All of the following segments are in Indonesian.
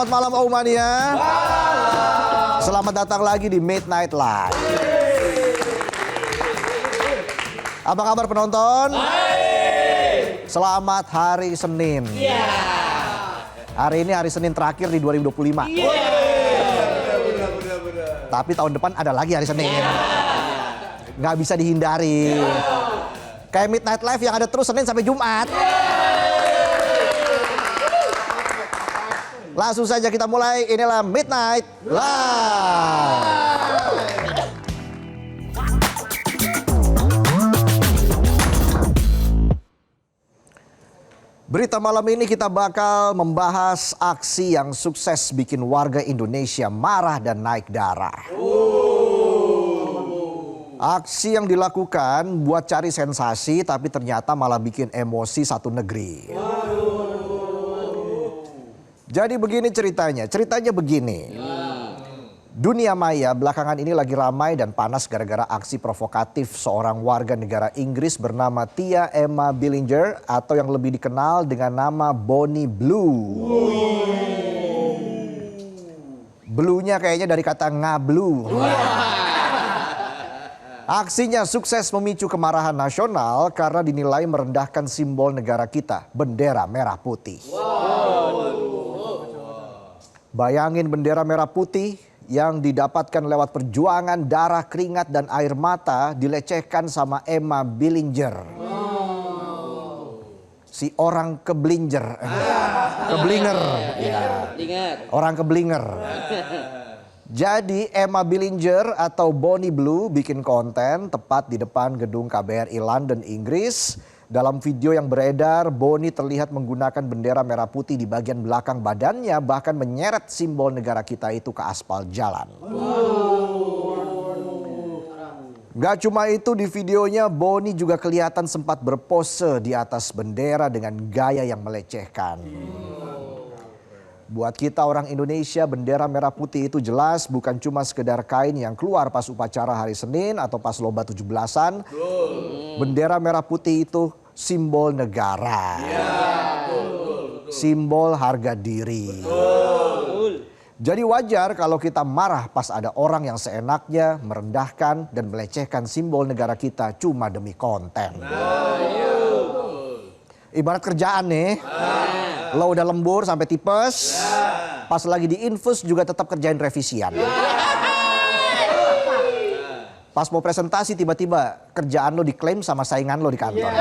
Selamat malam Omania. Selamat datang lagi di Midnight Live. Apa kabar penonton? Selamat hari Senin. Hari ini hari Senin terakhir di 2025. Tapi tahun depan ada lagi hari Senin. Nggak bisa dihindari. Kayak Midnight Live yang ada terus Senin sampai Jumat. Langsung saja kita mulai, inilah Midnight Live. Berita malam ini kita bakal membahas aksi yang sukses bikin warga Indonesia marah dan naik darah. Aksi yang dilakukan buat cari sensasi tapi ternyata malah bikin emosi satu negeri. Jadi begini ceritanya begini. Dunia maya belakangan ini lagi ramai dan panas gara-gara aksi provokatif seorang warga negara Inggris bernama Tia Emma Billinger atau yang lebih dikenal dengan nama Bonnie Blue. Blue-nya kayaknya dari kata ngablu. Aksinya sukses memicu kemarahan nasional karena dinilai merendahkan simbol negara kita, bendera merah putih. Bayangin bendera merah putih yang didapatkan lewat perjuangan darah, keringat, dan air mata dilecehkan sama Emma Billinger. Si orang keblinger. Keblinger. Ya. Orang keblinger. Jadi Emma Billinger atau Bonnie Blue bikin konten tepat di depan gedung KBRI London, Inggris. Dalam video yang beredar, Bonnie terlihat menggunakan bendera merah putih di bagian belakang badannya, bahkan menyeret simbol negara kita itu ke aspal jalan. Gak cuma itu, di videonya Bonnie juga kelihatan sempat berpose di atas bendera dengan gaya yang melecehkan. Buat kita orang Indonesia, bendera merah putih itu jelas bukan cuma sekedar kain yang keluar pas upacara hari Senin atau pas lomba 17-an. Bendera merah putih itu simbol negara. Simbol harga diri. Jadi wajar kalau kita marah pas ada orang yang seenaknya merendahkan dan melecehkan simbol negara kita cuma demi konten. Ibarat kerjaan nih. Lo udah lembur sampai tipes, pas lagi diinfus juga tetap kerjain revisian. Pas mau presentasi tiba-tiba kerjaan lo diklaim sama saingan lo di kantor.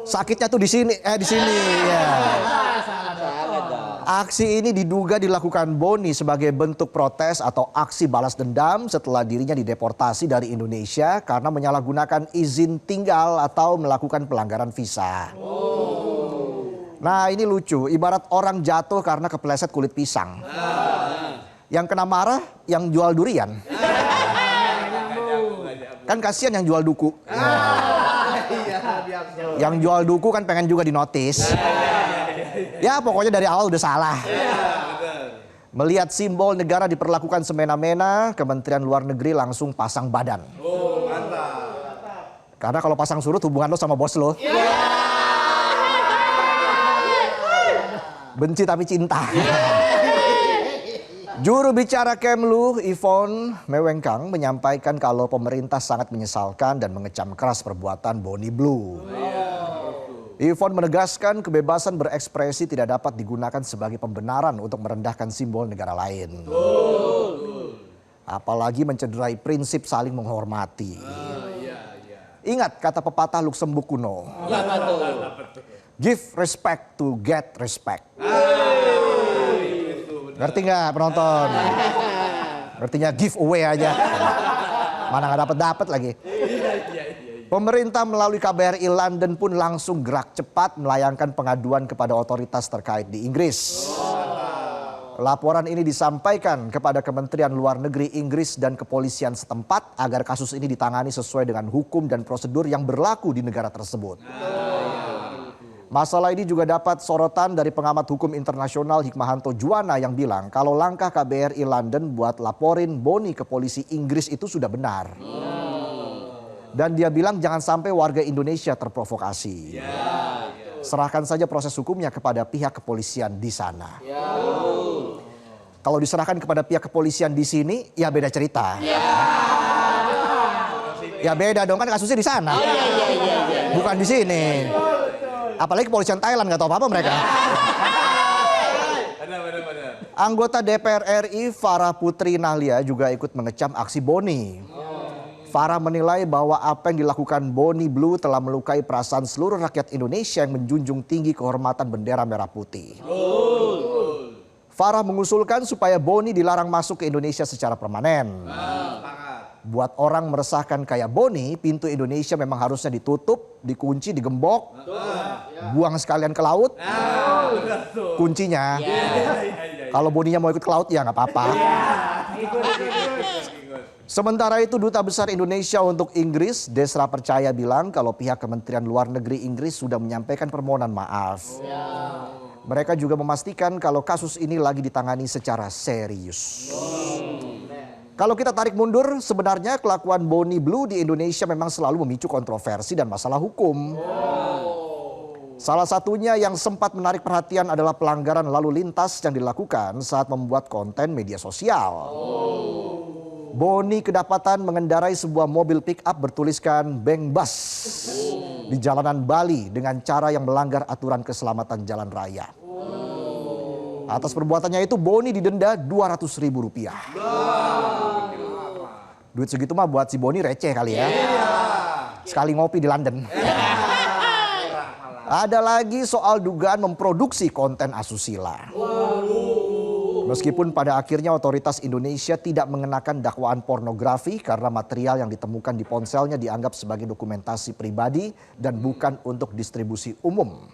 Sakitnya tuh di sini, ya. Aksi ini diduga dilakukan Bonnie sebagai bentuk protes atau aksi balas dendam setelah dirinya dideportasi dari Indonesia karena menyalahgunakan izin tinggal atau melakukan pelanggaran visa. Nah ini lucu, ibarat orang jatuh karena kepleset kulit pisang. Yang kena marah yang jual durian. Kan kasihan yang jual duku. Yang jual duku kan pengen juga dinotis. Ya pokoknya dari awal udah salah. Melihat simbol negara diperlakukan semena-mena, Kementerian Luar Negeri langsung pasang badan. Karena kalau pasang surut hubungan lo sama bos lo. Benci tapi cinta. Juru bicara Kemlu, Yvonne Mewengkang, menyampaikan kalau pemerintah sangat menyesalkan dan mengecam keras perbuatan Bonnie Blue. Yvonne menegaskan kebebasan berekspresi tidak dapat digunakan sebagai pembenaran untuk merendahkan simbol negara lain. Apalagi mencederai prinsip saling menghormati. Ingat kata pepatah Luksemburg kuno. Give respect to get respect. Ngerti nggak penonton? Ngertinya give away aja. Mana nggak dapet lagi. Pemerintah melalui KBRI London pun langsung gerak cepat melayangkan pengaduan kepada otoritas terkait di Inggris. Laporan ini disampaikan kepada Kementerian Luar Negeri Inggris dan kepolisian setempat agar kasus ini ditangani sesuai dengan hukum dan prosedur yang berlaku di negara tersebut. Masalah ini juga dapat sorotan dari pengamat hukum internasional Hikmahanto Juwana yang bilang kalau langkah KBRI London buat laporin Bonnie ke polisi Inggris itu sudah benar. Dan dia bilang jangan sampai warga Indonesia terprovokasi. Serahkan saja proses hukumnya kepada pihak kepolisian di sana. Kalau diserahkan kepada pihak kepolisian di sini, ya beda cerita. Ya beda dong, kan kasusnya di sana. Bukan di sini. Apalagi kepolisian Thailand, nggak tahu apa-apa mereka. Anggota DPR RI Farah Putri Nahlia juga ikut mengecam aksi Boni. Farah menilai bahwa apa yang dilakukan Boni Blue telah melukai perasaan seluruh rakyat Indonesia yang menjunjung tinggi kehormatan bendera merah putih. Farah mengusulkan supaya Boni dilarang masuk ke Indonesia secara permanen. Buat orang meresahkan kayak Boni, pintu Indonesia memang harusnya ditutup, dikunci, digembok, buang sekalian ke laut. Kuncinya, kalau Boninya mau ikut ke laut ya nggak apa-apa. Sementara itu Duta Besar Indonesia untuk Inggris, Desra Percaya bilang kalau pihak Kementerian Luar Negeri Inggris sudah menyampaikan permohonan maaf. Mereka juga memastikan kalau kasus ini lagi ditangani secara serius. Kalau kita tarik mundur, sebenarnya kelakuan Boni Blue di Indonesia memang selalu memicu kontroversi dan masalah hukum. Salah satunya yang sempat menarik perhatian adalah pelanggaran lalu lintas yang dilakukan saat membuat konten media sosial. Boni kedapatan mengendarai sebuah mobil pick-up bertuliskan Beng Bus di jalanan Bali dengan cara yang melanggar aturan keselamatan jalan raya. Atas perbuatannya itu Boni didenda Rp200.000. Duit segitu mah buat si Boni receh kali ya. Sekali ngopi di London. Ada lagi soal dugaan memproduksi konten asusila. Meskipun pada akhirnya otoritas Indonesia tidak mengenakan dakwaan pornografi karena material yang ditemukan di ponselnya dianggap sebagai dokumentasi pribadi dan bukan untuk distribusi umum.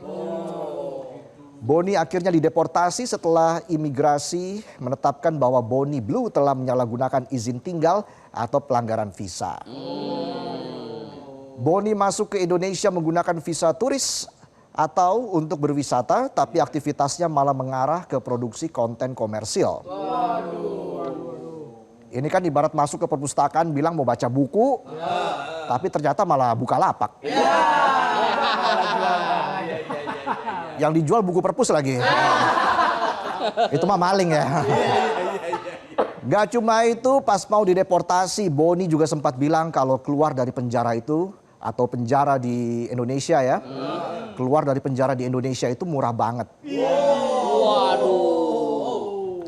Boni akhirnya dideportasi setelah imigrasi menetapkan bahwa Boni Blue telah menyalahgunakan izin tinggal atau pelanggaran visa. Boni masuk ke Indonesia menggunakan visa turis atau untuk berwisata, tapi aktivitasnya malah mengarah ke produksi konten komersil. Ini kan ibarat masuk ke perpustakaan bilang mau baca buku, tapi ternyata malah buka lapak. Yang dijual buku perpus lagi. Itu mah maling ya. Gak cuma itu, pas mau dideportasi, Boni juga sempat bilang kalau keluar dari penjara itu, atau penjara di Indonesia ya. Keluar dari penjara di Indonesia itu murah banget.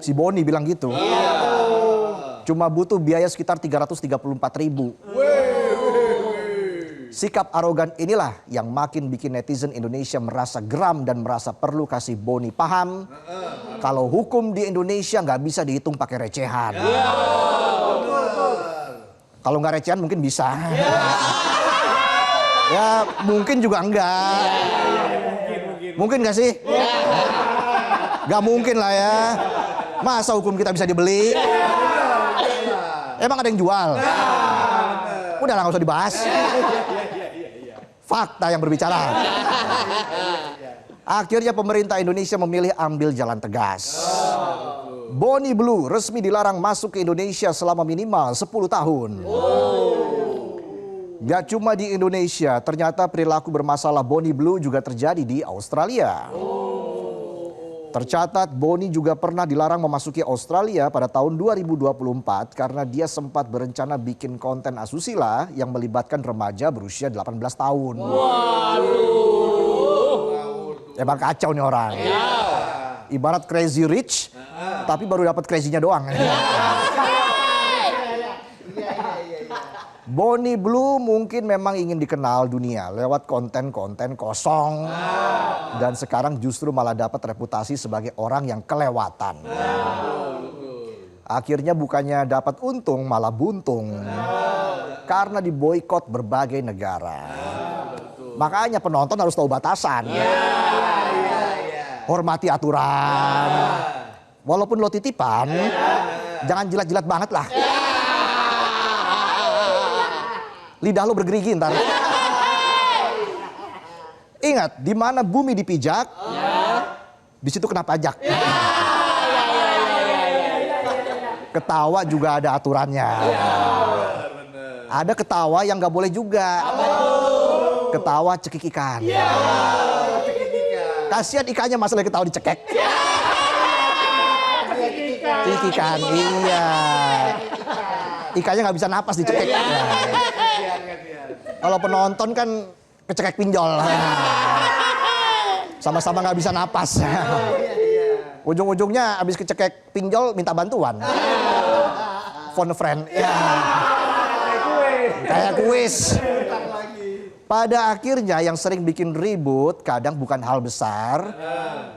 Si Boni bilang gitu. Cuma butuh biaya sekitar Rp334.000. Sikap arogan inilah yang makin bikin netizen Indonesia merasa geram dan merasa perlu kasih Boni paham kalau hukum di Indonesia nggak bisa dihitung pakai recehan. Kalau nggak recehan mungkin bisa. Ya mungkin juga enggak. Mungkin gak sih? Gak mungkin lah ya. Masa hukum kita bisa dibeli? Emang ada yang jual? Udah lah gak usah dibahas. Fakta yang berbicara. Akhirnya pemerintah Indonesia memilih ambil jalan tegas. Boni Blue resmi dilarang masuk ke Indonesia selama minimal 10 tahun. Gak cuma di Indonesia, ternyata perilaku bermasalah Boni Blue juga terjadi di Australia. Tercatat Boni juga pernah dilarang memasuki Australia pada tahun 2024 karena dia sempat berencana bikin konten asusila yang melibatkan remaja berusia 18 tahun. Emang kacau nih orang. Ibarat Crazy Rich, tapi baru dapat crazy-nya doang. Boni Blue mungkin memang ingin dikenal dunia lewat konten-konten kosong. Dan sekarang justru malah dapat reputasi sebagai orang yang kelewatan. Akhirnya bukannya dapat untung malah buntung. Karena diboikot berbagai negara. Makanya penonton harus tahu batasan. Hormati aturan. Walaupun lo titipan, jangan jilat-jilat banget lah. Lidah lo bergerigi ntar. Ingat, di mana bumi dipijak, di situ kena pajak. Ketawa juga ada aturannya. Ada ketawa yang nggak boleh juga. Ketawa cekik ikan. Kasihan ikannya masa lagi tahu dicekek. Cikikan, iya. Ikannya nggak bisa napas dicekek. Kalau penonton kan kecekek pinjol. Sama-sama nggak bisa napas. Ujung-ujungnya abis kecekek pinjol minta bantuan. Phone a friend. Ya. Kayak kuis. Pada akhirnya yang sering bikin ribut kadang bukan hal besar,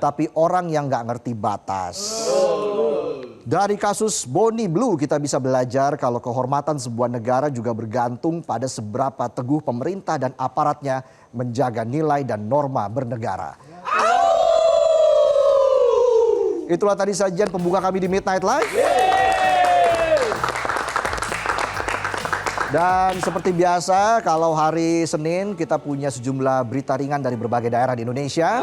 tapi orang yang nggak ngerti batas. Dari kasus Bonnie Blue kita bisa belajar kalau kehormatan sebuah negara juga bergantung pada seberapa teguh pemerintah dan aparatnya menjaga nilai dan norma bernegara. Itulah tadi sajian pembuka kami di Midnight Live. Dan seperti biasa kalau hari Senin kita punya sejumlah berita ringan dari berbagai daerah di Indonesia.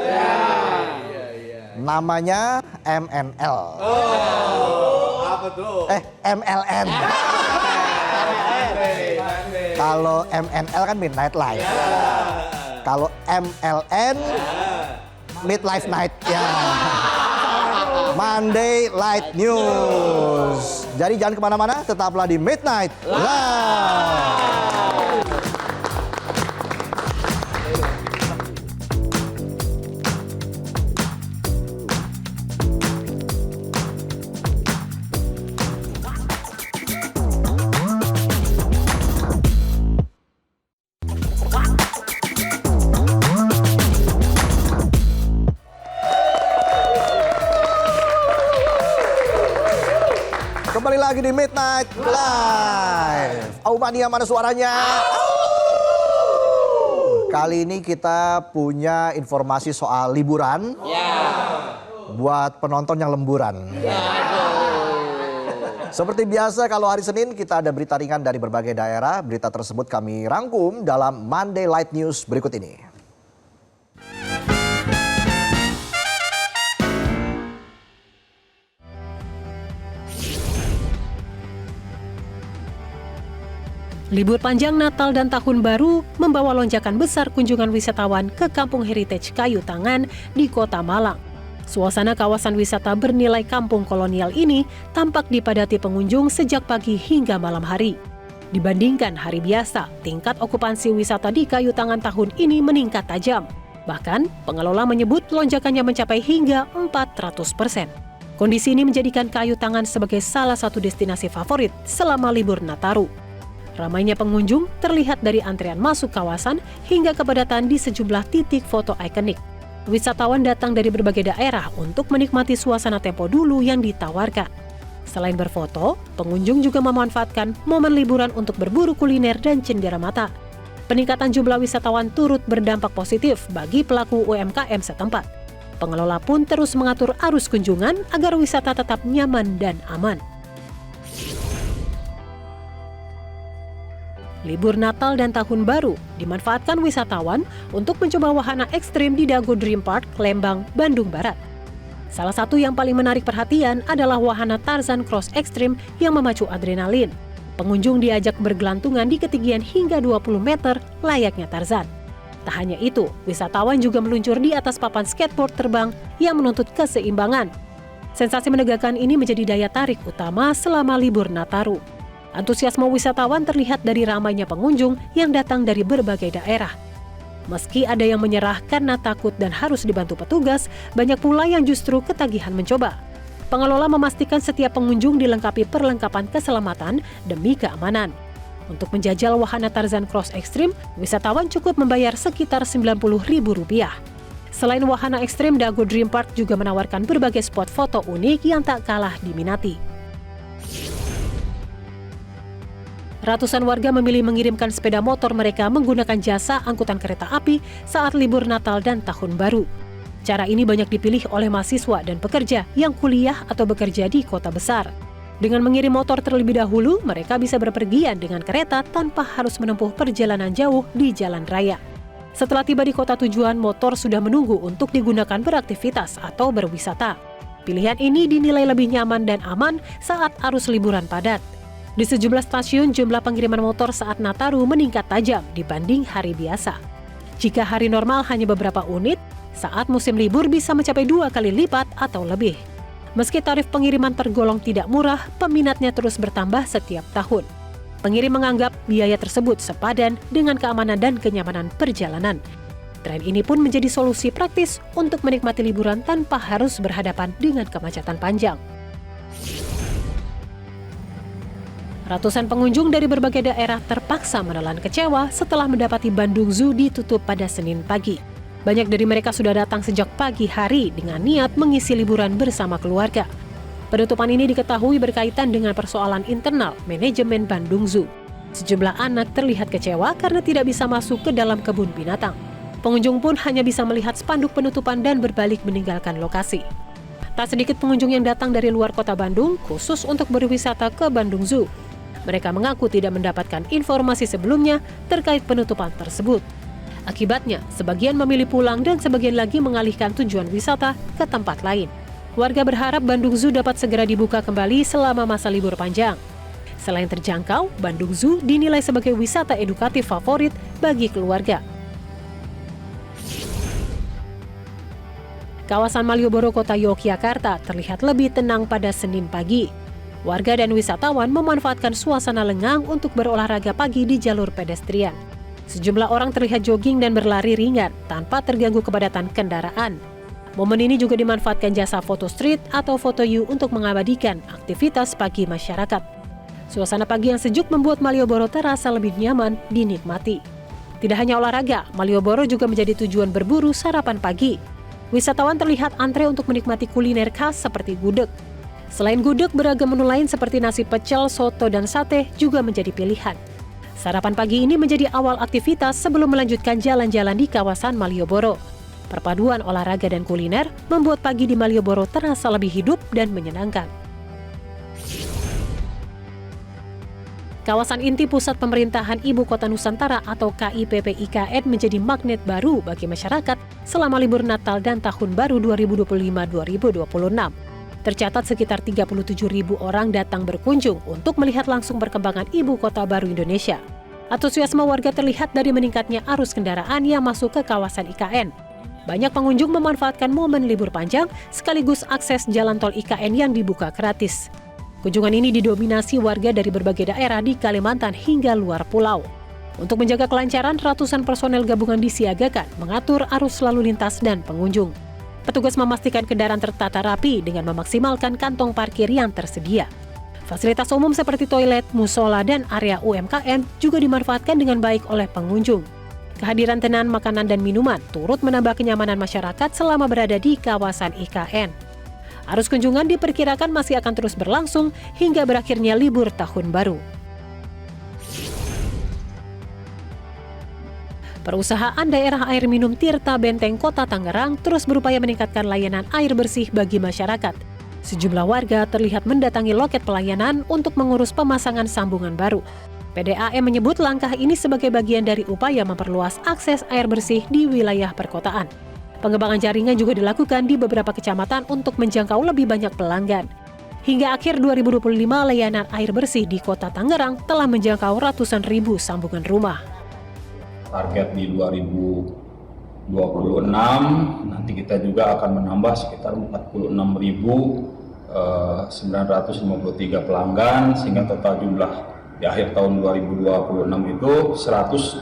Namanya MNL. Apa tuh? MLN. Kalau MNL kan Midnight Live. Kalau MLN Midlife Night ya. Monday Light News. Jadi jangan kemana-mana, tetaplah di Midnight Live. Kembali lagi di Midnight Live. Mania mana suaranya? Kali ini kita punya informasi soal liburan. Buat penonton yang lemburan. Seperti biasa kalau hari Senin kita ada berita ringan dari berbagai daerah. Berita tersebut kami rangkum dalam Monday Light News berikut ini. Libur panjang Natal dan Tahun Baru membawa lonjakan besar kunjungan wisatawan ke Kampung Heritage Kayu Tangan di Kota Malang. Suasana kawasan wisata bernilai kampung kolonial ini tampak dipadati pengunjung sejak pagi hingga malam hari. Dibandingkan hari biasa, tingkat okupansi wisata di Kayu Tangan tahun ini meningkat tajam. Bahkan, pengelola menyebut lonjakannya mencapai hingga 400%. Kondisi ini menjadikan Kayu Tangan sebagai salah satu destinasi favorit selama libur Nataru. Ramainya pengunjung terlihat dari antrean masuk kawasan hingga kepadatan di sejumlah titik foto ikonik. Wisatawan datang dari berbagai daerah untuk menikmati suasana tempo dulu yang ditawarkan. Selain berfoto, pengunjung juga memanfaatkan momen liburan untuk berburu kuliner dan cendera mata. Peningkatan jumlah wisatawan turut berdampak positif bagi pelaku UMKM setempat. Pengelola pun terus mengatur arus kunjungan agar wisata tetap nyaman dan aman. Libur Natal dan Tahun Baru dimanfaatkan wisatawan untuk mencoba wahana ekstrim di Dago Dream Park, Lembang, Bandung Barat. Salah satu yang paling menarik perhatian adalah wahana Tarzan Cross Extreme yang memacu adrenalin. Pengunjung diajak bergelantungan di ketinggian hingga 20 meter layaknya Tarzan. Tak hanya itu, wisatawan juga meluncur di atas papan skateboard terbang yang menuntut keseimbangan. Sensasi menegangkan ini menjadi daya tarik utama selama libur Nataru. Antusiasme wisatawan terlihat dari ramainya pengunjung yang datang dari berbagai daerah. Meski ada yang menyerah karena takut dan harus dibantu petugas, banyak pula yang justru ketagihan mencoba. Pengelola memastikan setiap pengunjung dilengkapi perlengkapan keselamatan demi keamanan. Untuk menjajal wahana Tarzan Cross Extreme, wisatawan cukup membayar sekitar Rp90.000. Selain wahana ekstrim, Dago Dream Park juga menawarkan berbagai spot foto unik yang tak kalah diminati. Ratusan warga memilih mengirimkan sepeda motor mereka menggunakan jasa angkutan kereta api saat libur Natal dan Tahun Baru. Cara ini banyak dipilih oleh mahasiswa dan pekerja yang kuliah atau bekerja di kota besar. Dengan mengirim motor terlebih dahulu, mereka bisa berpergian dengan kereta tanpa harus menempuh perjalanan jauh di jalan raya. Setelah tiba di kota tujuan, motor sudah menunggu untuk digunakan beraktivitas atau berwisata. Pilihan ini dinilai lebih nyaman dan aman saat arus liburan padat. Di sejumlah stasiun, jumlah pengiriman motor saat Nataru meningkat tajam dibanding hari biasa. Jika hari normal hanya beberapa unit, saat musim libur bisa mencapai 2 kali lipat atau lebih. Meski tarif pengiriman tergolong tidak murah, peminatnya terus bertambah setiap tahun. Pengirim menganggap biaya tersebut sepadan dengan keamanan dan kenyamanan perjalanan. Tren ini pun menjadi solusi praktis untuk menikmati liburan tanpa harus berhadapan dengan kemacetan panjang. Ratusan pengunjung dari berbagai daerah terpaksa menelan kecewa setelah mendapati Bandung Zoo ditutup pada Senin pagi. Banyak dari mereka sudah datang sejak pagi hari dengan niat mengisi liburan bersama keluarga. Penutupan ini diketahui berkaitan dengan persoalan internal manajemen Bandung Zoo. Sejumlah anak terlihat kecewa karena tidak bisa masuk ke dalam kebun binatang. Pengunjung pun hanya bisa melihat spanduk penutupan dan berbalik meninggalkan lokasi. Tak sedikit pengunjung yang datang dari luar kota Bandung khusus untuk berwisata ke Bandung Zoo. Mereka mengaku tidak mendapatkan informasi sebelumnya terkait penutupan tersebut. Akibatnya, sebagian memilih pulang dan sebagian lagi mengalihkan tujuan wisata ke tempat lain. Warga berharap Bandung Zoo dapat segera dibuka kembali selama masa libur panjang. Selain terjangkau, Bandung Zoo dinilai sebagai wisata edukatif favorit bagi keluarga. Kawasan Malioboro, Kota Yogyakarta terlihat lebih tenang pada Senin pagi. Warga dan wisatawan memanfaatkan suasana lengang untuk berolahraga pagi di jalur pedestrian. Sejumlah orang terlihat jogging dan berlari ringan tanpa terganggu kepadatan kendaraan. Momen ini juga dimanfaatkan jasa foto street atau foto you untuk mengabadikan aktivitas pagi masyarakat. Suasana pagi yang sejuk membuat Malioboro terasa lebih nyaman dinikmati. Tidak hanya olahraga, Malioboro juga menjadi tujuan berburu sarapan pagi. Wisatawan terlihat antre untuk menikmati kuliner khas seperti gudeg. Selain gudeg, beragam menu lain seperti nasi pecel, soto, dan sate juga menjadi pilihan. Sarapan pagi ini menjadi awal aktivitas sebelum melanjutkan jalan-jalan di kawasan Malioboro. Perpaduan olahraga dan kuliner membuat pagi di Malioboro terasa lebih hidup dan menyenangkan. Kawasan inti pusat pemerintahan Ibu Kota Nusantara atau KIPP IKN menjadi magnet baru bagi masyarakat selama libur Natal dan Tahun Baru 2025-2026. Tercatat sekitar 37.000 orang datang berkunjung untuk melihat langsung perkembangan Ibu Kota Baru Indonesia. Antusiasme warga terlihat dari meningkatnya arus kendaraan yang masuk ke kawasan IKN. Banyak pengunjung memanfaatkan momen libur panjang sekaligus akses jalan tol IKN yang dibuka gratis. Kunjungan ini didominasi warga dari berbagai daerah di Kalimantan hingga luar pulau. Untuk menjaga kelancaran, ratusan personel gabungan disiagakan mengatur arus lalu lintas dan pengunjung. Petugas memastikan kendaraan tertata rapi dengan memaksimalkan kantong parkir yang tersedia. Fasilitas umum seperti toilet, musola, dan area UMKM juga dimanfaatkan dengan baik oleh pengunjung. Kehadiran tenan makanan dan minuman turut menambah kenyamanan masyarakat selama berada di kawasan IKN. Arus kunjungan diperkirakan masih akan terus berlangsung hingga berakhirnya libur tahun baru. Perusahaan daerah air minum Tirta Benteng Kota Tangerang terus berupaya meningkatkan layanan air bersih bagi masyarakat. Sejumlah warga terlihat mendatangi loket pelayanan untuk mengurus pemasangan sambungan baru. PDAM menyebut langkah ini sebagai bagian dari upaya memperluas akses air bersih di wilayah perkotaan. Pengembangan jaringan juga dilakukan di beberapa kecamatan untuk menjangkau lebih banyak pelanggan. Hingga akhir 2025, layanan air bersih di Kota Tangerang telah menjangkau ratusan ribu sambungan rumah. Target di 2026 nanti kita juga akan menambah sekitar 46.953 pelanggan sehingga total jumlah di akhir tahun 2026 itu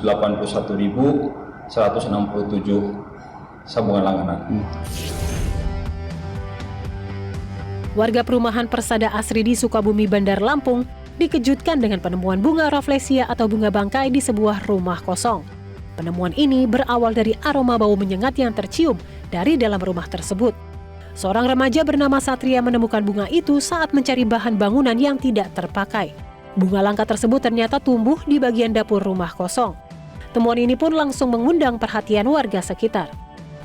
181.167 sambungan langganan. Warga perumahan Persada Asri di Sukabumi, Bandar Lampung dikejutkan dengan penemuan bunga rafflesia atau bunga bangkai di sebuah rumah kosong. Penemuan ini berawal dari aroma bau menyengat yang tercium dari dalam rumah tersebut. Seorang remaja bernama Satria menemukan bunga itu saat mencari bahan bangunan yang tidak terpakai. Bunga langka tersebut ternyata tumbuh di bagian dapur rumah kosong. Temuan ini pun langsung mengundang perhatian warga sekitar.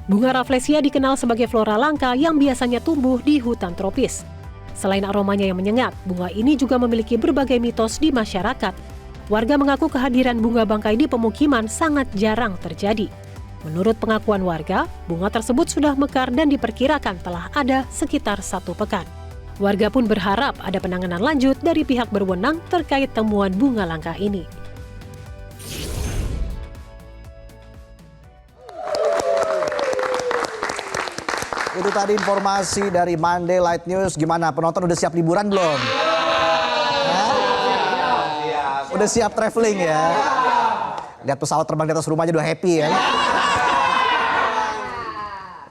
Bunga rafflesia dikenal sebagai flora langka yang biasanya tumbuh di hutan tropis. Selain aromanya yang menyengat, bunga ini juga memiliki berbagai mitos di masyarakat. Warga mengaku kehadiran bunga bangkai di pemukiman sangat jarang terjadi. Menurut pengakuan warga, bunga tersebut sudah mekar dan diperkirakan telah ada sekitar 1 pekan. Warga pun berharap ada penanganan lanjut dari pihak berwenang terkait temuan bunga langka ini. Itu tadi informasi dari Monday Light News. Gimana, penonton udah siap liburan belum? Udah siap traveling ya? Lihat pesawat terbang di atas rumah aja udah happy ya?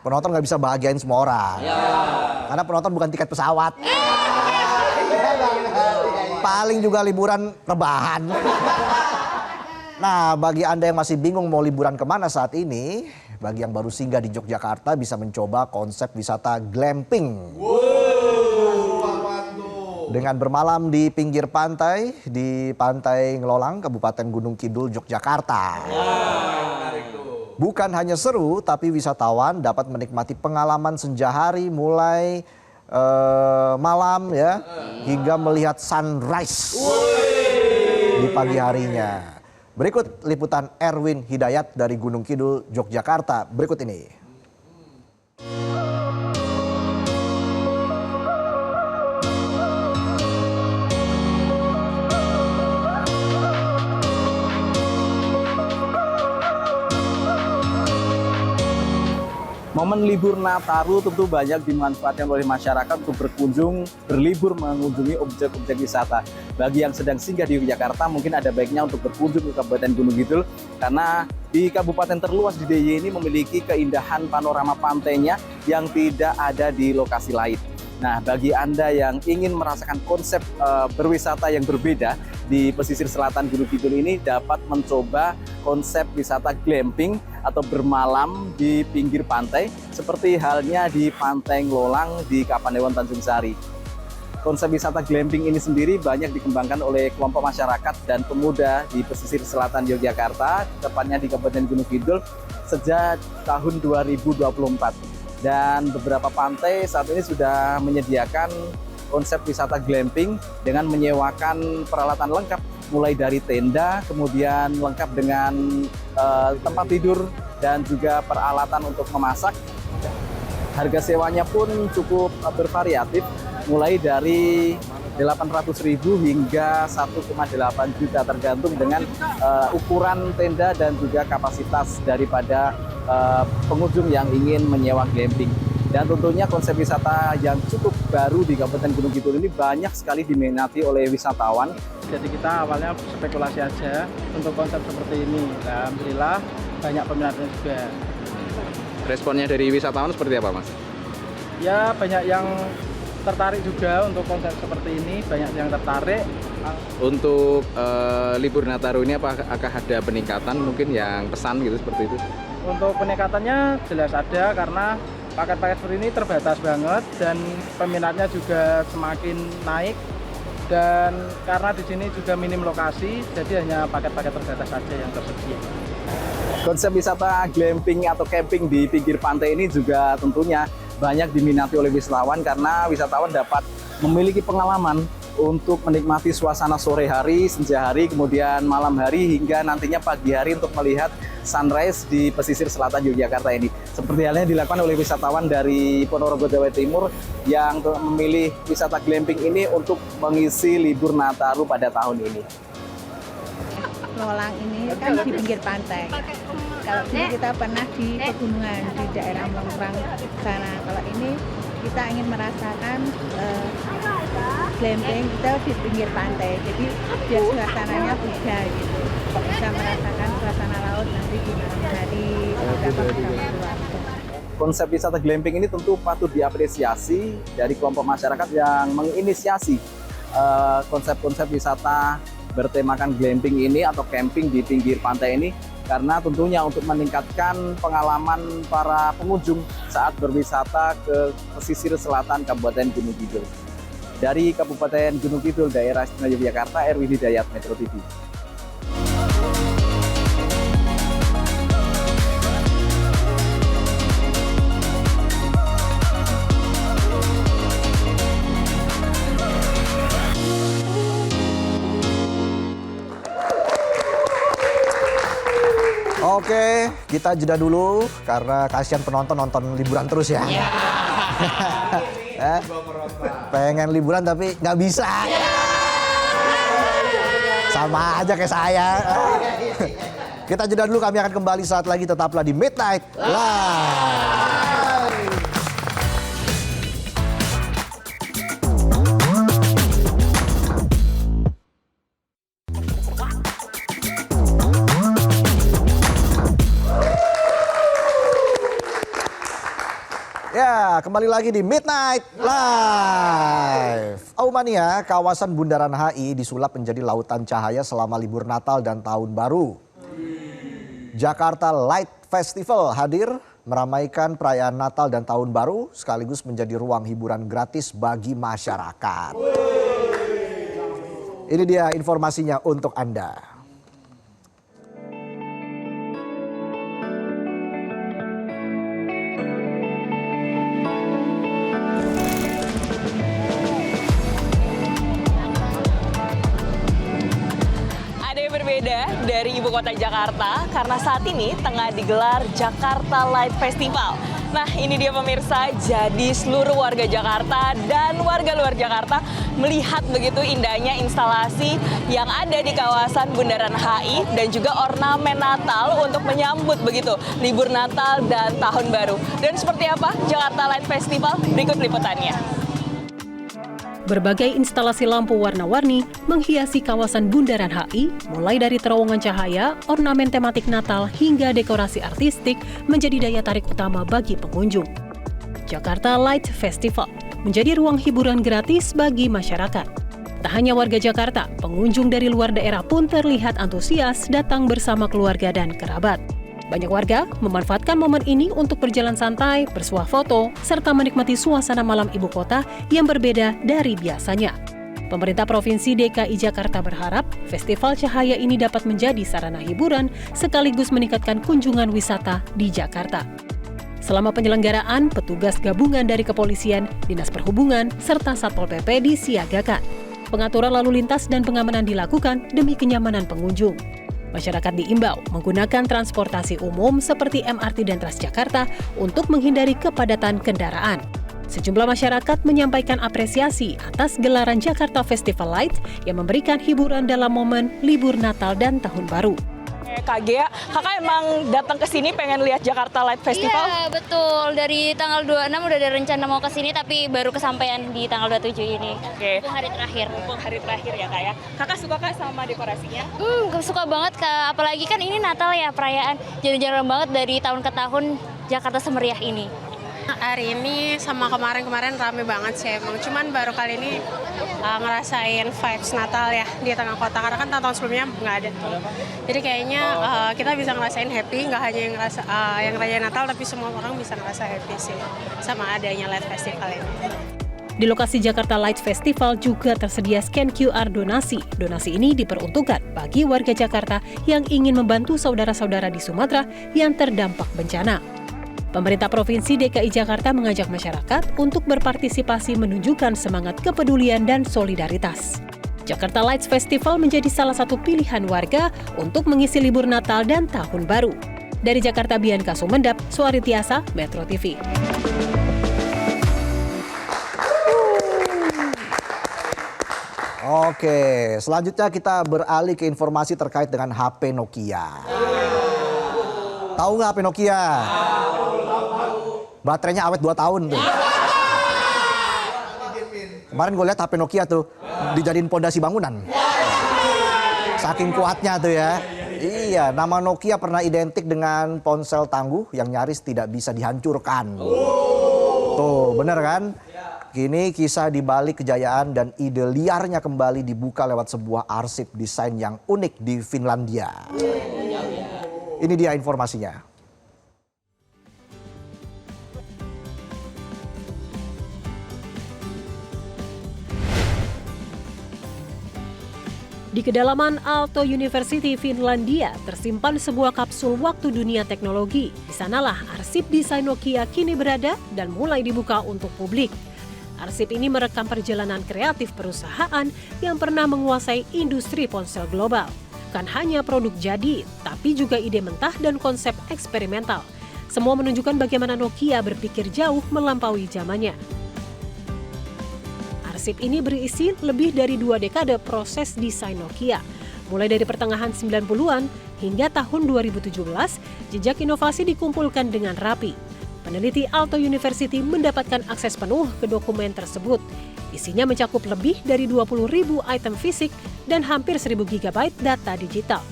Penonton nggak bisa bahagiain semua orang. Karena penonton bukan tiket pesawat. Paling juga liburan rebahan. Nah, bagi Anda yang masih bingung mau liburan kemana saat ini, bagi yang baru singgah di Yogyakarta bisa mencoba konsep wisata glamping. Dengan bermalam di pinggir pantai, di Pantai Ngelolang, Kabupaten Gunung Kidul, Yogyakarta. Bukan hanya seru, tapi wisatawan dapat menikmati pengalaman senja hari mulai malam ya, hingga melihat sunrise di pagi harinya. Berikut liputan Erwin Hidayat dari Gunung Kidul, Yogyakarta. Berikut ini. Momen libur Nataru tentu banyak dimanfaatkan oleh masyarakat untuk berkunjung, berlibur mengunjungi objek-objek wisata. Bagi yang sedang singgah di Yogyakarta mungkin ada baiknya untuk berkunjung ke Kabupaten Gunung Kidul karena di kabupaten terluas di DIY ini memiliki keindahan panorama pantainya yang tidak ada di lokasi lain. Nah, bagi Anda yang ingin merasakan konsep berwisata yang berbeda di pesisir selatan Gunung Kidul ini dapat mencoba konsep wisata glamping atau bermalam di pinggir pantai seperti halnya di Pantai Ngelolang di Kapanewon Tanjung Sari. Konsep wisata glamping ini sendiri banyak dikembangkan oleh kelompok masyarakat dan pemuda di pesisir selatan Yogyakarta, tepatnya di Kabupaten Gunung Kidul sejak tahun 2024. Dan beberapa pantai saat ini sudah menyediakan konsep wisata glamping dengan menyewakan peralatan lengkap mulai dari tenda, kemudian lengkap dengan tempat tidur dan juga peralatan untuk memasak. Harga sewanya pun cukup bervariatif, mulai dari 800.000 hingga 1,8 juta tergantung dengan ukuran tenda dan juga kapasitas daripada pengunjung yang ingin menyewa glamping. Dan tentunya konsep wisata yang cukup baru di Kabupaten Gunung Kidul ini banyak sekali diminati oleh wisatawan. Jadi kita awalnya spekulasi aja untuk konsep seperti ini. Alhamdulillah banyak peminatnya juga. Responnya dari wisatawan seperti apa, Mas? Ya banyak yang tertarik juga untuk konsep seperti ini, banyak yang tertarik. Untuk libur Nataru ini apakah ada peningkatan mungkin yang pesan gitu seperti itu? Untuk peningkatannya jelas ada karena paket-paket seperti ini terbatas banget dan peminatnya juga semakin naik. Dan karena di sini juga minim lokasi, jadi hanya paket-paket terbatas saja yang tersedia. Konsep wisata glamping atau camping di pinggir pantai ini juga tentunya banyak diminati oleh wisatawan karena wisatawan dapat memiliki pengalaman untuk menikmati suasana sore hari, senja hari, kemudian malam hari hingga nantinya pagi hari untuk melihat sunrise di pesisir selatan Yogyakarta ini. Seperti halnya dilakukan oleh wisatawan dari Ponorogo, Jawa Timur yang memilih wisata glamping ini untuk mengisi libur Nataru pada tahun ini. Ngelolang ini kan di pinggir pantai. Kalau dulu kita pernah di pegunungan di daerah Melongkrang sana. Kalau ini kita ingin merasakan glamping kita di pinggir pantai. Jadi biar suasananya beda gitu. Bisa merasakan suasana laut nanti di malam hari bersama keluarga. Konsep wisata glamping ini tentu patut diapresiasi dari kelompok masyarakat yang menginisiasi konsep-konsep wisata bertemakan glamping ini atau camping di pinggir pantai ini karena tentunya untuk meningkatkan pengalaman para pengunjung saat berwisata ke pesisir selatan Kabupaten Gunung Kidul. Dari Kabupaten Gunung Kidul, Daerah Istimewa Yogyakarta, Erwin Hidayat, Metro TV. Oke, kita jeda dulu karena kasihan penonton nonton liburan terus ya. Pengen liburan tapi nggak bisa. Sama aja kayak saya. Kita jeda dulu, kami akan kembali saat lagi, tetaplah di Midnight Live. kembali lagi di Midnight Live. Aumania, kawasan Bundaran HI disulap menjadi lautan cahaya selama libur Natal dan Tahun Baru. Jakarta Light Festival hadir meramaikan perayaan Natal dan Tahun Baru sekaligus menjadi ruang hiburan gratis bagi masyarakat. Ini dia informasinya untuk Anda. Berbeda dari ibu kota Jakarta karena saat ini tengah digelar Jakarta Light Festival. Nah, ini dia pemirsa, jadi seluruh warga Jakarta dan warga luar Jakarta melihat begitu indahnya instalasi yang ada di kawasan Bundaran HI dan juga ornamen Natal untuk menyambut begitu libur Natal dan Tahun Baru. Dan seperti apa Jakarta Light Festival? Berikut liputannya. Berbagai instalasi lampu warna-warni menghiasi kawasan Bundaran HI, mulai dari terowongan cahaya, ornamen tematik Natal, hingga dekorasi artistik menjadi daya tarik utama bagi pengunjung. Jakarta Light Festival menjadi ruang hiburan gratis bagi masyarakat. Tak hanya warga Jakarta, pengunjung dari luar daerah pun terlihat antusias datang bersama keluarga dan kerabat. Banyak warga memanfaatkan momen ini untuk berjalan santai, bersuah foto, serta menikmati suasana malam ibu kota yang berbeda dari biasanya. Pemerintah Provinsi DKI Jakarta berharap festival cahaya ini dapat menjadi sarana hiburan sekaligus meningkatkan kunjungan wisata di Jakarta. Selama penyelenggaraan, petugas gabungan dari kepolisian, dinas perhubungan, serta Satpol PP disiagakan. Pengaturan lalu lintas dan pengamanan dilakukan demi kenyamanan pengunjung. Masyarakat diimbau menggunakan transportasi umum seperti MRT dan Transjakarta untuk menghindari kepadatan kendaraan. Sejumlah masyarakat menyampaikan apresiasi atas gelaran Jakarta Festival Light yang memberikan hiburan dalam momen libur Natal dan Tahun Baru. Kak Gea, kakak emang datang ke sini pengen lihat Jakarta Light Festival? Iya, betul. Dari tanggal 26 udah ada rencana mau ke sini, tapi baru kesampaian di tanggal 27 ini. Oke. Mumpung hari terakhir. Mumpung hari terakhir ya kak ya. Kakak suka kak sama dekorasinya? Suka banget, Kak. Apalagi kan ini Natal ya, perayaan. Jarang-jarang banget dari tahun ke tahun Jakarta semeriah ini. Hari ini sama kemarin-kemarin rame banget sih emang. Cuman baru kali ini ngerasain vibes Natal ya di tengah kota. Karena kan tahun sebelumnya nggak ada. Jadi kayaknya kita bisa ngerasain happy, nggak hanya yang raya Natal, tapi semua orang bisa ngerasa happy sih sama adanya Light Festival ini. Di lokasi Jakarta Light Festival juga tersedia scan QR donasi. Donasi ini diperuntukkan bagi warga Jakarta yang ingin membantu saudara-saudara di Sumatera yang terdampak bencana. Pemerintah Provinsi DKI Jakarta mengajak masyarakat untuk berpartisipasi menunjukkan semangat kepedulian dan solidaritas. Jakarta Lights Festival menjadi salah satu pilihan warga untuk mengisi libur Natal dan Tahun Baru. Dari Jakarta, Bianca Sumendap, Suari Tiasa, Metro TV. Oke, selanjutnya kita beralih ke informasi terkait dengan HP Nokia. Tahu nggak HP Nokia? Baterainya awet 2 tahun tuh. Kemarin gue lihat HP Nokia tuh dijadiin pondasi bangunan. Saking kuatnya tuh ya. Iya, nama Nokia pernah identik dengan ponsel tangguh yang nyaris tidak bisa dihancurkan. Tuh, bener kan? Kini kisah di balik kejayaan dan ide liarnya kembali dibuka lewat sebuah arsip desain yang unik di Finlandia. Ini dia informasinya. Di kedalaman Aalto University, Finlandia, tersimpan sebuah kapsul waktu dunia teknologi. Di sanalah arsip desain Nokia kini berada dan mulai dibuka untuk publik. Arsip ini merekam perjalanan kreatif perusahaan yang pernah menguasai industri ponsel global. Bukan hanya produk jadi, tapi juga ide mentah dan konsep eksperimental. Semua menunjukkan bagaimana Nokia berpikir jauh melampaui zamannya. Arsip ini berisi lebih dari 2 dekade proses desain Nokia. Mulai dari pertengahan 90-an hingga tahun 2017, jejak inovasi dikumpulkan dengan rapi. Peneliti Aalto University mendapatkan akses penuh ke dokumen tersebut. Isinya mencakup lebih dari 20.000 item fisik dan hampir 1.000 GB data digital.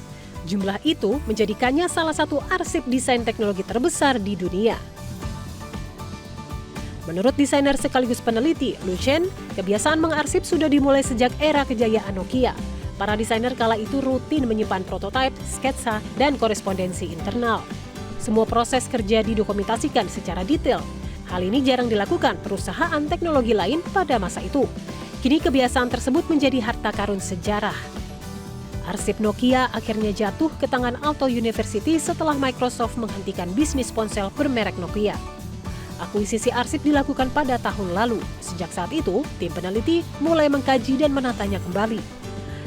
Jumlah itu menjadikannya salah satu arsip desain teknologi terbesar di dunia. Menurut desainer sekaligus peneliti Lu Chen, kebiasaan mengarsip sudah dimulai sejak era kejayaan Nokia. Para desainer kala itu rutin menyimpan prototipe, sketsa, dan korespondensi internal. Semua proses kerja didokumentasikan secara detail. Hal ini jarang dilakukan perusahaan teknologi lain pada masa itu. Kini kebiasaan tersebut menjadi harta karun sejarah. Arsip Nokia akhirnya jatuh ke tangan Aalto University setelah Microsoft menghentikan bisnis ponsel bermerek Nokia. Akuisisi arsip dilakukan pada tahun lalu. Sejak saat itu, tim peneliti mulai mengkaji dan menatanya kembali.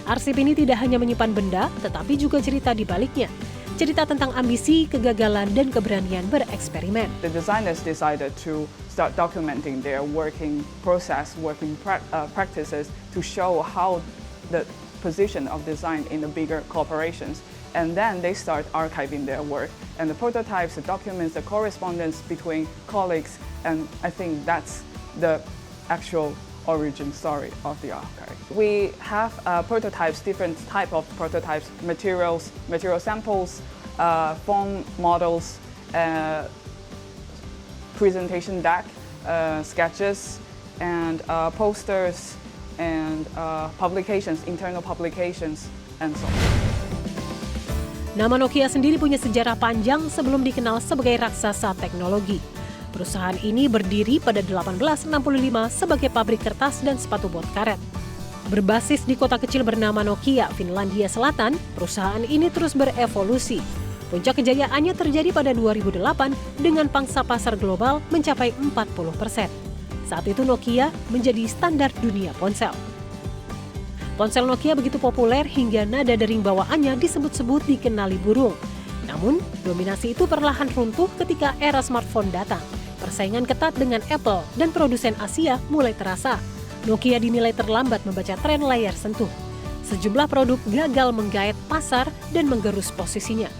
Arsip ini tidak hanya menyimpan benda, tetapi juga cerita di baliknya. Cerita tentang ambisi, kegagalan, dan keberanian bereksperimen. The designers decided to start documenting their working process, working practices to show how the position of design in the bigger corporations. And then they start archiving their work. And the prototypes, the documents, the correspondence between colleagues, and I think that's the actual origin story of the archive. We have prototypes, different type of prototypes, material samples, form models, presentation deck, sketches, and posters, and publications, internal publications, and so on. Nama Nokia sendiri punya sejarah panjang sebelum dikenal sebagai raksasa teknologi. Perusahaan ini berdiri pada 1865 sebagai pabrik kertas dan sepatu bot karet. Berbasis di kota kecil bernama Nokia, Finlandia Selatan, perusahaan ini terus berevolusi. Puncak kejayaannya terjadi pada 2008 dengan pangsa pasar global mencapai 40%. Saat itu Nokia menjadi standar dunia ponsel. Ponsel Nokia begitu populer hingga nada dering bawaannya disebut-sebut dikenali burung. Namun, dominasi itu perlahan runtuh ketika era smartphone datang. Persaingan ketat dengan Apple dan produsen Asia mulai terasa. Nokia dinilai terlambat membaca tren layar sentuh. Sejumlah produk gagal menggait pasar dan menggerus posisinya.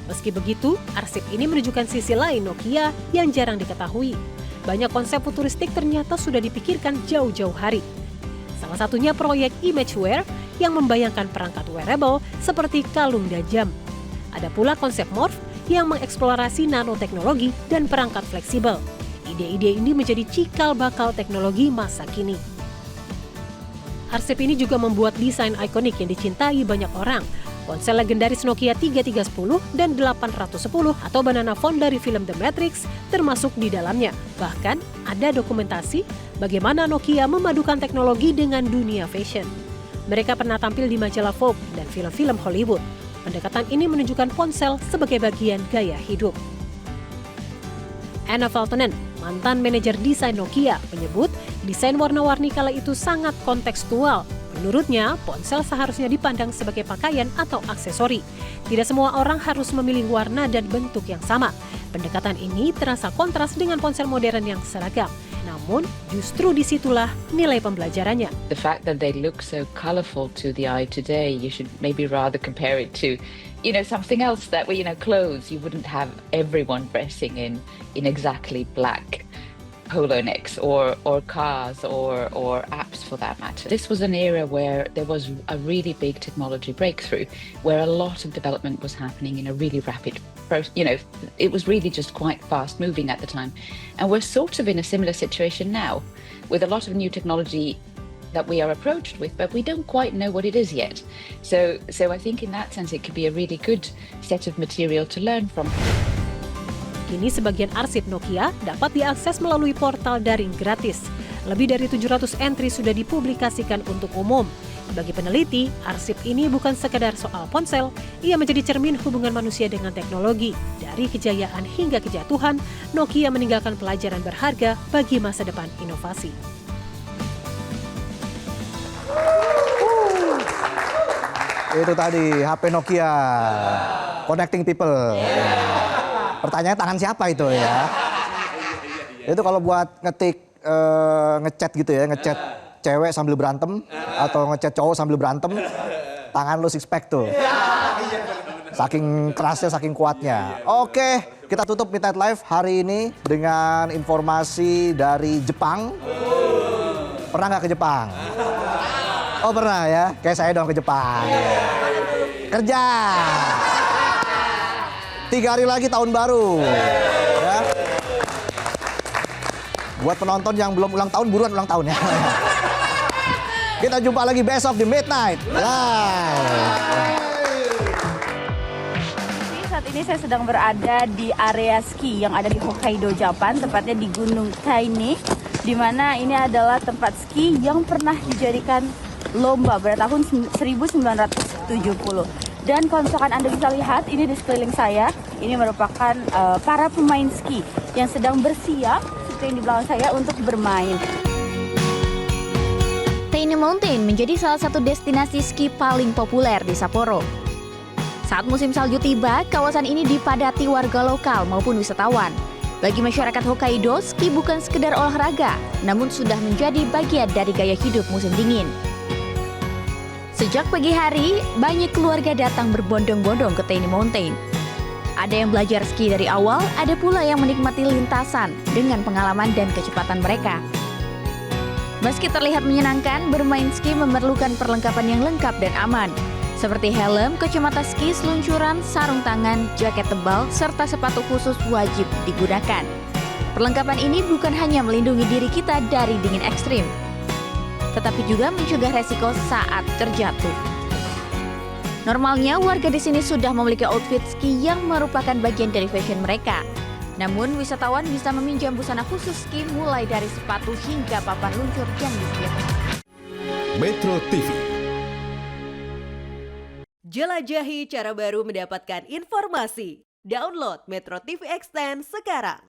Meski begitu, arsip ini menunjukkan sisi lain Nokia yang jarang diketahui. Banyak konsep futuristik ternyata sudah dipikirkan jauh-jauh hari. Salah satunya proyek Imageware yang membayangkan perangkat wearable seperti kalung dan jam. Ada pula konsep Morph yang mengeksplorasi nanoteknologi dan perangkat fleksibel. Ide-ide ini menjadi cikal bakal teknologi masa kini. Arsip ini juga membuat desain ikonik yang dicintai banyak orang. Ponsel legendaris Nokia 3310 dan 810 atau banana phone dari film The Matrix termasuk di dalamnya. Bahkan ada dokumentasi bagaimana Nokia memadukan teknologi dengan dunia fashion. Mereka pernah tampil di majalah Vogue dan film-film Hollywood. Pendekatan ini menunjukkan ponsel sebagai bagian gaya hidup. Anna Valtonen, mantan manajer desain Nokia, menyebut desain warna-warni kala itu sangat kontekstual. Menurutnya, ponsel seharusnya dipandang sebagai pakaian atau aksesori. Tidak semua orang harus memilih warna dan bentuk yang sama. Pendekatan ini terasa kontras dengan ponsel modern yang seragam. Namun, justru disitulah nilai pembelajarannya. The fact that they look so colorful to the eye today, you should maybe rather compare it to, something else that, clothes. You wouldn't have everyone dressing in exactly black polo necks or cars or apps for that matter. This was an era where there was a really big technology breakthrough, where a lot of development was happening in a really rapid process. It was really just quite fast moving at the time. And we're sort of in a similar situation now with a lot of new technology that we are approached with, but we don't quite know what it is yet. So I think in that sense it could be a really good set of material to learn from. Kini sebagian arsip Nokia dapat diakses melalui portal daring gratis. Lebih dari 700 entry sudah dipublikasikan untuk umum. Bagi peneliti, arsip ini bukan sekedar soal ponsel, ia menjadi cermin hubungan manusia dengan teknologi. Dari kejayaan hingga kejatuhan, Nokia meninggalkan pelajaran berharga bagi masa depan inovasi. Itu tadi HP Nokia, connecting people. Pertanyaan tangan siapa itu ya? Itu kalau buat ngechat gitu ya, ngechat cewek sambil berantem atau ngechat cowok sambil berantem, tangan lu six pack tuh. Saking kerasnya, saking kuatnya. Oke, kita tutup Midnight Live hari ini dengan informasi dari Jepang. Pernah nggak ke Jepang? Oh pernah ya, kayak saya dong ke Jepang. Kerja. 3 hari lagi tahun baru. Ya. Buat penonton yang belum ulang tahun, buruan ulang tahun ya. Kita jumpa lagi besok di Midnight Live. Saat ini saya sedang berada di area ski yang ada di Hokkaido, Jepang, tepatnya di Gunung Kaine, di mana ini adalah tempat ski yang pernah dijadikan lomba pada tahun 1970. Dan kalau misalkan Anda bisa lihat, ini di sekeliling saya, ini merupakan para pemain ski yang sedang bersiap, seperti yang di belakang saya, untuk bermain. Kaine Mountain menjadi salah satu destinasi ski paling populer di Sapporo. Saat musim salju tiba, kawasan ini dipadati warga lokal maupun wisatawan. Bagi masyarakat Hokkaido, ski bukan sekedar olahraga, namun sudah menjadi bagian dari gaya hidup musim dingin. Sejak pagi hari, banyak keluarga datang berbondong-bondong ke Kaine Mountain. Ada yang belajar ski dari awal, ada pula yang menikmati lintasan dengan pengalaman dan kecepatan mereka. Meski terlihat menyenangkan, bermain ski memerlukan perlengkapan yang lengkap dan aman, seperti helm, kacamata ski, seluncuran, sarung tangan, jaket tebal, serta sepatu khusus wajib digunakan. Perlengkapan ini bukan hanya melindungi diri kita dari dingin ekstrim, tetapi juga mencegah resiko saat terjatuh. Normalnya, warga di sini sudah memiliki outfit ski yang merupakan bagian dari fashion mereka. Namun, wisatawan bisa meminjam busana khusus ski mulai dari sepatu hingga papan luncur yang disediakan. Metro TV. Jelajahi cara baru mendapatkan informasi. Download Metro TV Extend sekarang.